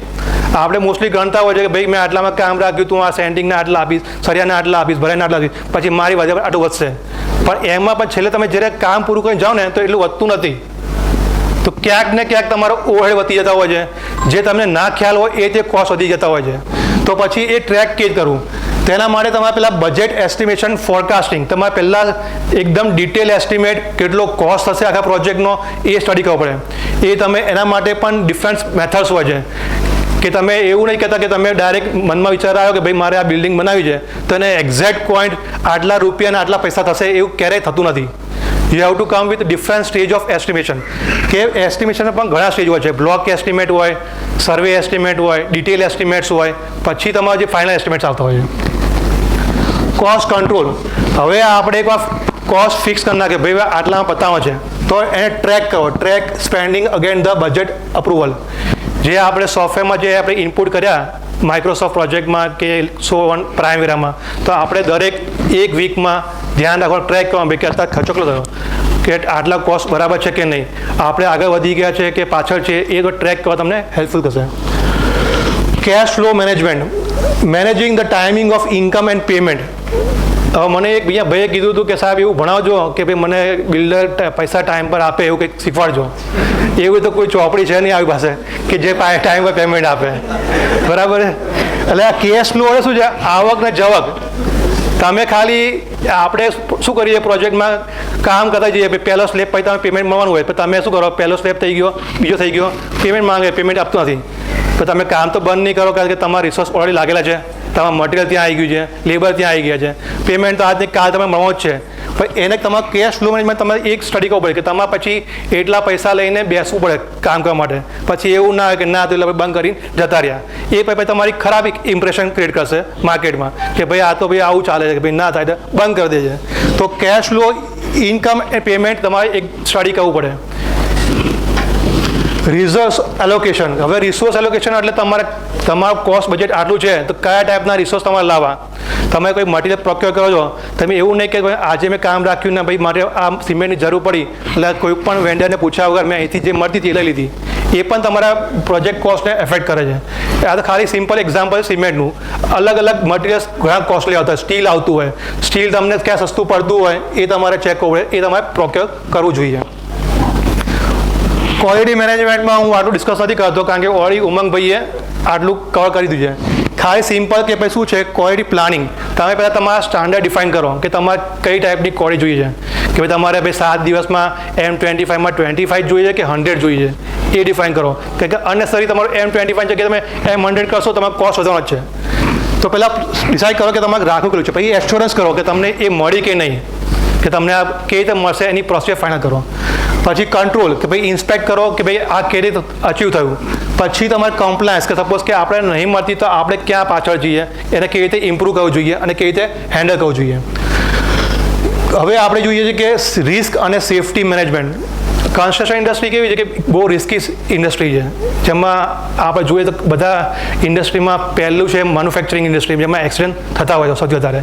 આપણે મોસ્ટલી ગણતા હોય છે કે ભાઈ મેં આટલામાં કામ રાખ્યું, તું આ સેન્ટિંગને આટલા આપીશ, સરિયાને આટલા આપીશ, ભરાઈને આટલા આપીશ, પછી મારી વજન આટલું વધશે. પણ એમાં પણ છેલ્લે તમે જ્યારે કામ પૂરું કરીને જાઓ ને તો એટલું વધતું નથી. તો ક્યાંક ને ક્યાંક તમારો ઓવરહેડ વધી જતા હોય છે, જે તમને ના ખ્યાલ હોય એ તે કોસ્ટ વધી જતા હોય છે. તો પછી એ ટ્રેક કેવી રીતે કરવું, તેના માટે તમારે પહેલાં બજેટ એસ્ટિમેશન ફોરકાસ્ટિંગ, તમારે પહેલાં એકદમ ડિટેલ એસ્ટિમેટ કેટલો કોસ્ટ થશે આખા પ્રોજેક્ટનો એ સ્ટડી કરવો પડે. એ તમે એના માટે પણ ડિફરન્ટ મેથડ્સ હોય છે કે તમે એવું નહીં કહેતા કે તમે ડાયરેક્ટ મનમાં વિચાર આવ્યો કે ભાઈ મારે આ બિલ્ડિંગ બનાવી છે તો એને એક્ઝેક્ટ પોઈન્ટ આટલા રૂપિયા અને આટલા પૈસા થશે એવું ક્યારેય થતું નથી. You have to come with different stage of estimation. કે એસ્ટિમેશનના પણ ઘણા સ્ટેજ હોય છે. બ્લોક એસ્ટિમેટ હોય, સર્વે એસ્ટિમેટ હોય, ડિટેલ એસ્ટિમેટ્સ હોય, પછી તમારા જે ફાઇનલ એસ્ટિમેટ્સ આવતા હોય છે. Cost control. હવે આપણે એકવાર કોસ્ટ ફિક્સ કરી નાખીએ ભાઈ આટલામાં પતાવવા છે તો એને ટ્રેક કરો. Track spending again the budget approval. જે આપણે સોફ્ટવેરમાં જે આપણે ઇનપુટ કર્યા માઇક્રોસોફ્ટ પ્રોજેક્ટમાં કે પ્રાઇમવેરામાં, તો આપણે દરેક એક વીકમાં ધ્યાન રાખવાનું, ટ્રેક કરવાનું ભાઈ કે અત્યારે ખર્ચો કેટલો થયો, કે આટલા કોસ્ટ બરાબર છે કે નહીં, આપણે આગળ વધી ગયા છે કે પાછળ છે, એ તો ટ્રેક કરવા તમને હેલ્પફુલ થશે. Cash flow management. Managing the timing of income and payment. હવે મને એક બીજા ભાઈએ કીધું હતું કે સાહેબ એવું ભણાવજો કે ભાઈ મને બિલ્ડર પૈસા ટાઈમ પર આપે, એવું કંઈક શીખવાડજો. એવું તો કોઈ ચોપડી છે નહીં આવી પાસે કે જે ટાઈમ પર પેમેન્ટ આપે, બરાબર. એટલે આ કેશ ફ્લો એટલે શું છે, આવક ને જવક. તમે ખાલી આપણે શું કરીએ પ્રોજેક્ટમાં કામ કરતા જઈએ, પહેલો સ્લેબ પછી તમે પેમેન્ટ મળવાનું હોય, પણ તમે શું કરો, પહેલો સ્લેબ થઈ ગયો, બીજો થઈ ગયો, પેમેન્ટ માંગે, પેમેન્ટ આપતું નથી. તો તમે કામ તો બંધ નહીં કરો કારણ કે તમારા રિસોર્સ ઓલરેડી લાગેલા છે, તમારા મટીરિયલ ત્યાં આવી ગયું છે, લેબર ત્યાં આવી ગયા છે, પેમેન્ટ તો આજની કાલ તમે મળવો જ છે. પણ એને તમારે કેશ ફ્લો મેનેજમેન્ટ તમારે એક સ્ટડી કરવું પડે કે તમારે પછી એટલા પૈસા લઈને બેસવું પડે કામ કરવા માટે. પછી એવું ના હોય કે ના તો એટલે બંધ કરીને જતા રહ્યા. એ પછી તમારી ખરાબ ઇમ્પ્રેશન ક્રિએટ કરશે માર્કેટમાં કે ભાઈ આ તો ભાઈ આવું ચાલે છે કે ભાઈ ના થાય તો બંધ કરી દેજે. તો કેશ ફ્લો, ઇન્કમ એ પેમેન્ટ તમારે એક સ્ટડી કરવું પડે. Resource allocation. હવે રિસોર્સ એલોકેશન એટલે તમારું કોસ્ટ બજેટ આટલું છે તો કયા ટાઈપના રિસોર્સ તમારે લાવવા. તમે કોઈ મટીરિયલ પ્રોક્યોર કરો છો, તમે એવું નહીં કે આજે મેં કામ રાખ્યું ને ભાઈ મારે આ સિમેન્ટની જરૂર પડી એટલે કોઈ પણ વેન્ડરને પૂછ્યા વગર મેં અહીંથી જે મળતી હતી એ લઈ લીધી. એ પણ તમારા પ્રોજેક્ટ કોસ્ટને એફેક્ટ કરે છે. આ તો ખાલી સિમ્પલ એક્ઝામ્પલ સિમેન્ટનું. અલગ અલગ મટીરિયલ્સ ઘણા કોસ્ટલી આવતા હોય. સ્ટીલ આવતું હોય, સ્ટીલ તમને ક્યાં સસ્તું પડતું હોય એ તમારે ચેક કરવું પડે, એ તમારે પ્રોક્યોર કરવું જોઈએ. ક્વોલિટી મેનેજમેન્ટમાં હું આટલું ડિસ્કસ નથી કરતો કારણ કે ઓલરેડી ઉમંગભાઈએ આટલું કવર કરી દીધું છે. ખાલી સિમ્પલ કે ભાઈ શું છે ક્વોલિટી પ્લાનિંગ. તમે પહેલાં તમારા સ્ટાન્ડર્ડ ડિફાઇન કરો કે તમારે કઈ ટાઈપની ક્વોલિટી જોઈએ છે, કે ભાઈ તમારે ભાઈ 7 દિવસમાં M25માં 25 જોઈએ કે 100 જોઈએ, એ ડિફાઇન કરો. કારણ કે અનનેસરી તમારું M25 છે કે તમે M100 કરશો તમારે કોસ્ટ વધવાનો જ છે. તો પહેલાં ડિસાઇડ કરો કે તમારે રાખવું કર્યું છે, પછી એશ્યોરન્સ કરો કે તમને એ મળી કે નહીં, કે તમને આ કેવી રીતે મળશે એની પ્રોસેસ ફાઇનલ કરો. પછી કંટ્રોલ કે ભાઈ ઇન્સ્પેક્ટ કરો કે ભાઈ આ કેવી રીતે અચીવ થયું. પછી તમારે કમ્પ્લાયન્સ કે સપોઝ કે આપણે નહીં મળતી તો આપણે ક્યાં પાછળ જઈએ, એને કેવી રીતે ઇમ્પ્રૂવ કરવું જોઈએ અને કેવી રીતે હેન્ડલ કરવું જોઈએ. હવે આપણે જોઈએ છે કે રિસ્ક અને સેફટી મેનેજમેન્ટ. કન્સ્ટ્રક્શન ઇન્ડસ્ટ્રી કેવી છે કે બહુ રિસ્કી ઇન્ડસ્ટ્રી છે, જેમાં આપણે જોઈએ તો બધા ઇન્ડસ્ટ્રીમાં પહેલું છે મેન્યુફેક્ચરિંગ ઇન્ડસ્ટ્રી, જેમાં એક્સિડન્ટ થતા હોય છે સૌથી વધારે.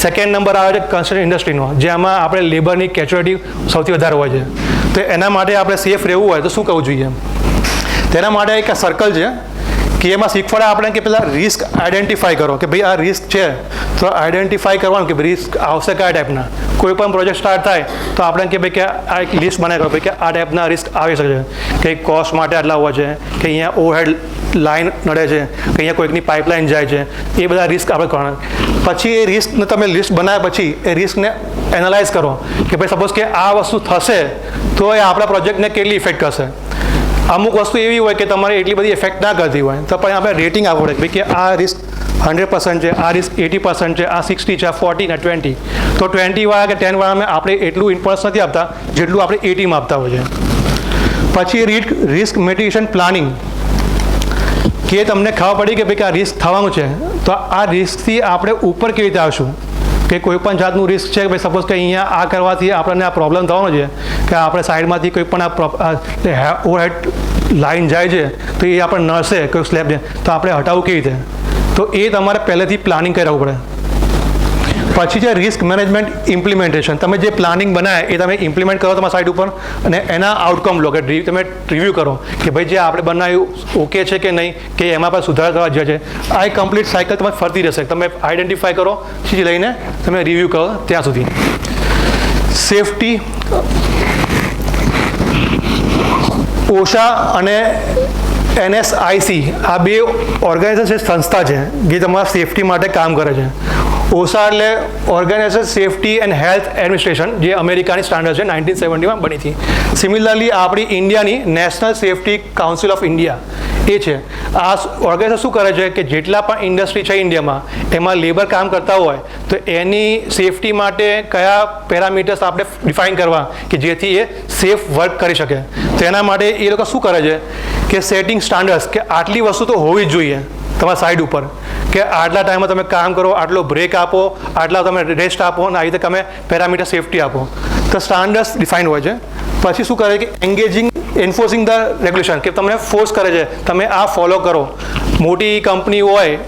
સેકન્ડ નંબર આવે છે કન્સ્ટ્રક્શન ઇન્ડસ્ટ્રીનો, જેમાં આપણે લેબરની કેચ્યુઅલિટી સૌથી વધારે હોય છે. તો એના માટે આપણે સેફ રહેવું હોય તો શું કરવું જોઈએ. તેના માટે એક સર્કલ છે કે એમાં શીખવાડે આપણે કે પહેલાં રિસ્ક આઈડેન્ટિફાઈ કરો કે ભાઈ આ રિસ્ક છે તો આઈડેન્ટિફાઈ કરવાનું કે રિસ્ક આવશે કયા ટાઈપના. કોઈ પણ પ્રોજેક્ટ સ્ટાર્ટ થાય તો આપણે કે ભાઈ કે આ એક લિસ્ટ બનાવી કરો કે આ ટાઈપના રિસ્ક આવી શકે છે, કે કોસ્ટ માટે આટલા હોય છે, કે અહીંયા ઓવરહેડ લાઇન નડે છે, કે અહીંયા કોઈકની પાઇપલાઇન જાય છે, એ બધા રિસ્ક આપણે કરવાના. પછી એ રિસ્કને તમે લિસ્ટ બનાવ્યા પછી એ રિસ્કને એનાલાઇઝ કરો કે ભાઈ સપોઝ કે આ વસ્તુ થશે તો એ આપણા પ્રોજેક્ટને કેટલી ઇફેક્ટ કરશે. અમુક વસ્તુ એવી હોય કે તમારે એટલી બધી ઇફેક્ટ ના કરતી હોય તો પણ આપણે રેટિંગ આપવું પડે કે આ રિસ્ક 100% છે, આ રિસ્ક 80% છે, આ 60 છે, આ 40 ને 20. તો 20 કે 10 આપણે એટલું ઇમ્પોર્ટન્સ નથી આપતા જેટલું આપણે 80માં આપતા હોય છે. પછી રિસ્ક મિટિગેશન પ્લાનિંગ, કે તમને ખબર પડી કે ભાઈ કે આ રિસ્ક થવાનું છે તો આ રિસ્કથી આપણે ઉપર કેવી રીતે આવશું, કે કોઈ પણ જાતનું રિસ્ક છે કે ભાઈ સપોઝ કે અહીંયા આ કરવાથી આપણને આ પ્રોબ્લેમ થવાનો છે કે આપણે સાઈડમાંથી કોઈ પણ આ ઓવરહેડ લાઈન જાય છે તો એ આપણે નડશે કોઈ સ્લેબ છે તો આપણે હટાવવું કેવી રીતે, તો એ તમારે પહેલેથી પ્લાનિંગ કરાવવું પડે. પછી છે રિસ્ક મેનેજમેન્ટ ઇમ્પ્લિમેન્ટેશન. તમે જે પ્લાનિંગ બનાવે એ તમે ઇમ્પ્લિમેન્ટ કરો તમારા સાઇટ ઉપર અને એના આઉટકમ લો કે તમે રિવ્યૂ કરો કે ભાઈ જે આપણે બનાવ્યું ઓકે છે કે નહીં, કે એમાં પણ સુધારા કરવા જોઈએ છે. આ એક કમ્પ્લીટ સાયકલ તમારે ફરતી રહેશે. તમે આઈડેન્ટિફાય કરો થી લઈને તમે રિવ્યૂ કરો ત્યાં સુધી. સેફટી, ઓશા અને NSIC આ બે ઓર્ગેનાઇઝેશન સંસ્થા છે જે તમારા સેફટી માટે કામ કરે છે. ઓશા એટલે organization safety and health administration, જે અમેરિકાની સ્ટાન્ડર્ડ છે, 1970માં બની હતી. સિમિલરલી આપણી ઇન્ડિયાની national safety council of India એ છે. આ ઓર્ગેનાઇઝેશન શું કરે છે કે જેટલા પણ ઇન્ડસ્ટ્રી છે ઇન્ડિયામાં એમાં લેબર કામ કરતા હોય તો એની સેફટી માટે કયા પેરામીટર્સ આપણે ડિફાઇન કરવા કે જેથી એ સેફ વર્ક કરી શકે. તો એના માટે એ લોકો શું કરે છે કે સેટિંગ સ્ટાન્ડર્ડ્સ કે આટલી વસ્તુ તો હોવી જ જોઈએ તમારા સાઇડ ઉપર, કે આટલા ટાઈમમાં તમે કામ કરો, આટલો બ્રેક આપો, આટલા તમે રેસ્ટ આપો અને આવી રીતે તમે પેરામીટર સેફટી આપો. તો સ્ટાન્ડર્ડ્સ ડિફાઇન હોય છે. પછી શું કરે કે એન્ગેજિંગ એન્ફોર્સિંગ ધ રેગ્યુલેશન, કે તમને ફોર્સ કરે છે તમે આ ફોલો કરો. મોટી કંપની હોય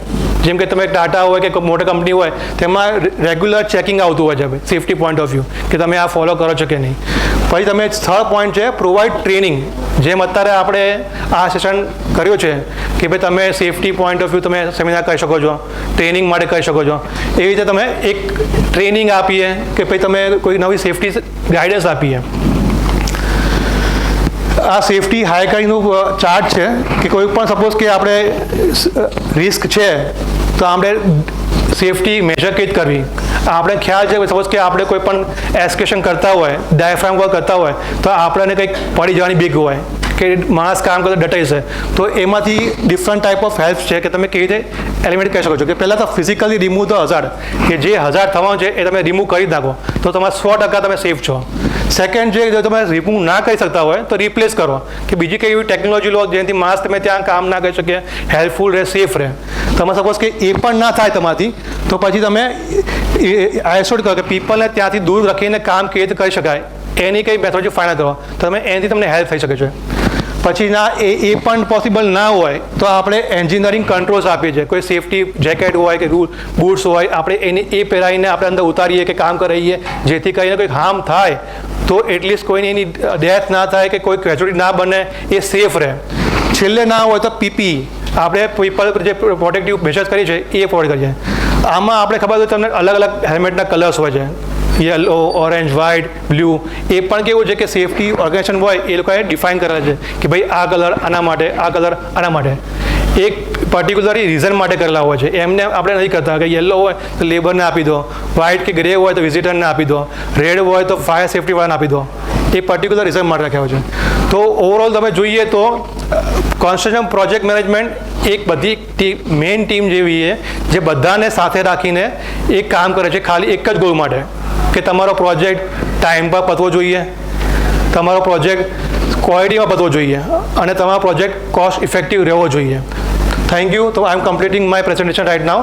જેમ કે તમે ટાટા હોય કે મોટી કંપની હોય તેમાં રેગ્યુલર ચેકિંગ આવતું હોય છે સેફટી પોઈન્ટ ઓફ વ્યૂ કે તમે આ ફોલો કરો છો કે નહીં. પછી તમે થર્ડ પોઈન્ટ છે પ્રોવાઈડ ટ્રેનિંગ. જેમ અત્યારે આપણે આ સેશન કર્યો છે કે ભાઈ તમે સેફટી પોઈન્ટ ઓફ વ્યૂ તમે સેમિનાર કરી શકો છો, ટ્રેનિંગ માટે કરી શકો છો. એવી રીતે તમે એક ટ્રેનિંગ આપીએ કે ભાઈ તમે કોઈ નવી સેફટી ગાઈડન્સ આપીએ. આ સેફટી હાયકિંગનું ચાર્ટ છે કે કોઈ પણ સપોઝ કે આપણે રિસ્ક છે તો આપણે સેફટી મેજર કઈ જ કરવી. આપણે ખ્યાલ છે સપોઝ કે આપણે કોઈ પણ એસ્કેશન કરતા હોય, ડાયાફ્રામ વર્ક કરતા હોય તો આપણને કંઈક પડી જવાની બીક હોય કે માણસ કામ કરતો ડટાઈ છે. તો એમાંથી ડિફરન્ટ ટાઈપ ઓફ હેલ્પ છે કે તમે કેવી રીતે એલિમિનેટ કરી શકો છો. કે પહેલાં તો ફિઝિકલી રિમૂવ ધ હઝાર્ડ, કે જે હઝાર્ડ થવાનું છે એ તમે રિમૂવ કરી નાખો તો તમારે 100% તમે સેફ છો. સેકન્ડ છે જો તમે રિમૂવ ના કરી શકતા હોય તો રિપ્લેસ કરો, કે બીજી કઈ એવી ટેકનોલોજી લો જેનાથી માણસ તમે ત્યાં કામ ના કરી શકે, હેલ્પફુલ રહે, સેફ રહે. તમે સપોઝ કે એ પણ ના થાય તમારાથી તો પછી તમે આઈસોલેટ કરો કે પીપલને ત્યાંથી દૂર રાખીને કામ કેવી રીતે કરી શકાય એની કંઈ મેથોડોલોજી ફાઇનલ કરો તો તમે એનાથી તમને હેલ્પ થઈ શકે છે. પછી ના એ પણ પોસિબલ ના હોય તો આપણે એન્જિનિયરિંગ કંટ્રોલ્સ આપીએ છીએ. કોઈ સેફટી જેકેટ હોય કે બૂટ્સ હોય આપણે એને એ પહેરાવીને આપણે અંદર ઉતારીએ કે કામ કરાવીએ જેથી કરીને કોઈ હાર્મ થાય તો એટલીસ્ટ કોઈને એની ડેથ ના થાય કે કોઈ કેઝ્યુઅલ્ટી ના બને, એ સેફ રહે. છેલ્લે ના હોય તો પીપી આપણે પીપલ જે પ્રોટેક્ટિવ મેજર્સ કરી છે એ પ્રોવાઈડ કરીએ. આમાં આપણે ખબર હોય તમને અલગ અલગ હેલ્મેટના કલર્સ હોય છે, યલો, ઓરેન્જ, વ્હાઇટ, બ્લુ. એ પણ કેવું છે કે સેફટી ઓર્ગેનાઇઝેશન હોય એ લોકોએ ડિફાઇન કરેલા છે કે ભાઈ આ કલર આના માટે, આ કલર આના માટે, એક પર્ટિક્યુલર રીઝન માટે કરેલા હોય છે. એમને આપણે નથી કરતા કે યલો હોય તો લેબરને આપી દો, વ્હાઇટ કે ગ્રે હોય તો વિઝિટરને આપી દો, રેડ હોય તો ફાયર સેફ્ટીવાળાને આપી દો. એ પર્ટિક્યુલર રીઝન માટે રાખ્યા હોય છે. તો ઓવરઓલ તમે જોઈએ તો કન્સ્ટ્રક્શન પ્રોજેક્ટ મેનેજમેન્ટ એક બધી મેઇન ટીમ જેવી છે જે બધાને સાથે રાખીને એક કામ કરે છે ખાલી એક જ ગોલ માટે કે તમારો પ્રોજેક્ટ ટાઈમ પર પતવો જોઈએ, તમારો પ્રોજેક્ટ ક્વોલિટીમાં પતવો જોઈએ અને તમારો પ્રોજેક્ટ કોસ્ટ ઇફેક્ટિવ રહેવો જોઈએ. Thank you. તો I am completing my presentation right now.